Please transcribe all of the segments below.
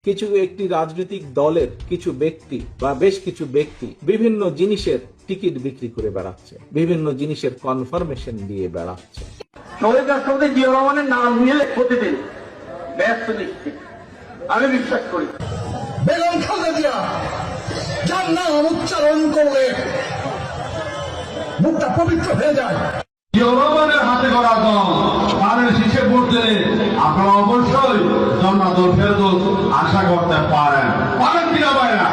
কিছু একটি রাজনৈতিক দলের কিছু ব্যক্তি বা বেশ কিছু ব্যক্তি বিভিন্ন জিনিসের টিকিট বিক্রি করে বেড়াচ্ছে, বিভিন্ন জিনিসের কনফার্মেশন দিয়ে বেড়াচ্ছে। শহীদ রাষ্ট্রপতি জিয়া রহমানের নাম নিয়ে প্রতিদিন ব্যস্ত নিচ্ছে, আমি বিশ্বাস করি। বেগম খালেদা জিয়া যার নাম উচ্চারণ করলে মুখটা পবিত্র হয়ে যায়। জিয়া রহমানের হাতে গড়া দল ধানের শীষে ভোট দিলে আপনারা অবশ্যই জান্নাতুল ফেরদৌস আশা করতে পারেন কিনা ভাইরা?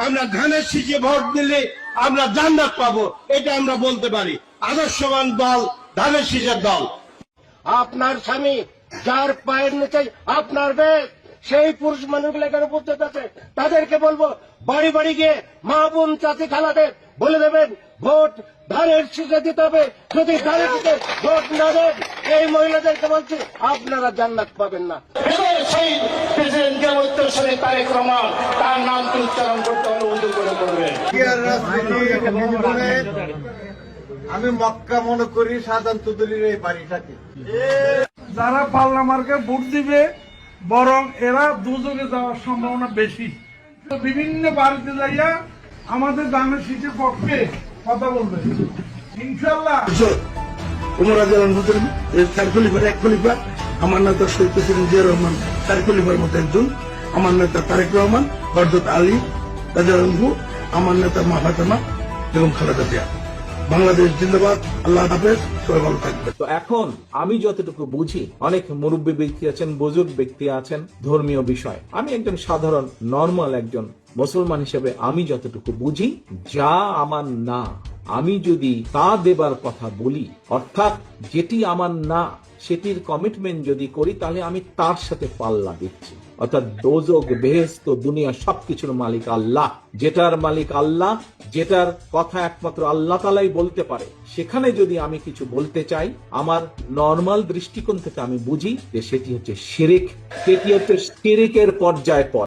আমরা ধানের শীষে ভোট দিলে আমরা জান্নাত পাবো, এটা আমরা বলতে পারি। আদর্শবান দল ধানের শীষের দল। আপনার স্বামী যার পায়ের নিচে আপনার বেদ, সেই পুরুষ মানুষগুলো এখানে উপস্থিত আছে, তাদেরকে বলবো বাড়ি বাড়ি গিয়ে মা বোন চাচি খালাদের বলে দেবেন ভোট ধানের শীষে দিতে হবে। যদি ধানের শীষে ভোট না দেন, এই মহিলাদেরকে বলছি আপনারা জান্নাত পাবেন না। সেই প্রেসিডেন্ট উত্তরসূরি তারেক রহমান, তার নামটি উচ্চারণ করতে অনুমোদন করে করবেন। আমি মক্কা মনে করি সাধারণ তুদুলির এই বাড়িটাকে। যারা পাল্লা মার্কে ভোট দিবে বরং এরা দুজনে যাওয়ার সম্ভাবনা বেশি। বিভিন্ন বাড়িতে যাইয়া আমাদের ধানের শীষের পক্ষে কথা বলবে ইনশাল্লাহ। উমর আজলান হোসেন চার খলিফার এক খলিফা, আমার নেতা শহীদ প্রেসিডেন্ট জিয়া রহমান চার খলিফার মতো একজন, আমার নেতা তারেক রহমান, হযরত আলী রাদিয়াল্লাহু, আমার নেতা মা ফাতেমা এবং খালেদা জিয়া। বাংলাদেশ জিন্দাবাদ। আল্লাহ হাফেজ, সবাই ভালো থাকবে। তো এখন আমি যতটুকু বুঝি, অনেক মুরব্বী ব্যক্তি আছেন, বুজুর্গ ব্যক্তি আছেন, ধর্মীয় বিষয়, আমি একজন সাধারণ নর্মাল একজন মুসলমান হিসেবে আমি যতটুকু বুঝি, যা আমার না আমি যদি তা দেবার কথা বলি, অর্থাৎ যেটি আমার না সেটির কমিটমেন্ট যদি করি, তাহলে আমি তার সাথে পাল্লা দিচ্ছি। অর্থাৎ দোজক বেহেশত দুনিয়া সবকিছুর মালিক আল্লাহ, যেটার মালিক আল্লাহ, যেটার কথা একমাত্র আল্লাহ তাআলাই বলতে পারে, সেখানে যদি আমি কিছু বলতে চাই, আমার নরমাল দৃষ্টিকোণ থেকে আমি বুঝি যে সেটি হচ্ছে শিরিক, সেটি হচ্ছে শিরিকের পর্যায় পড়ে।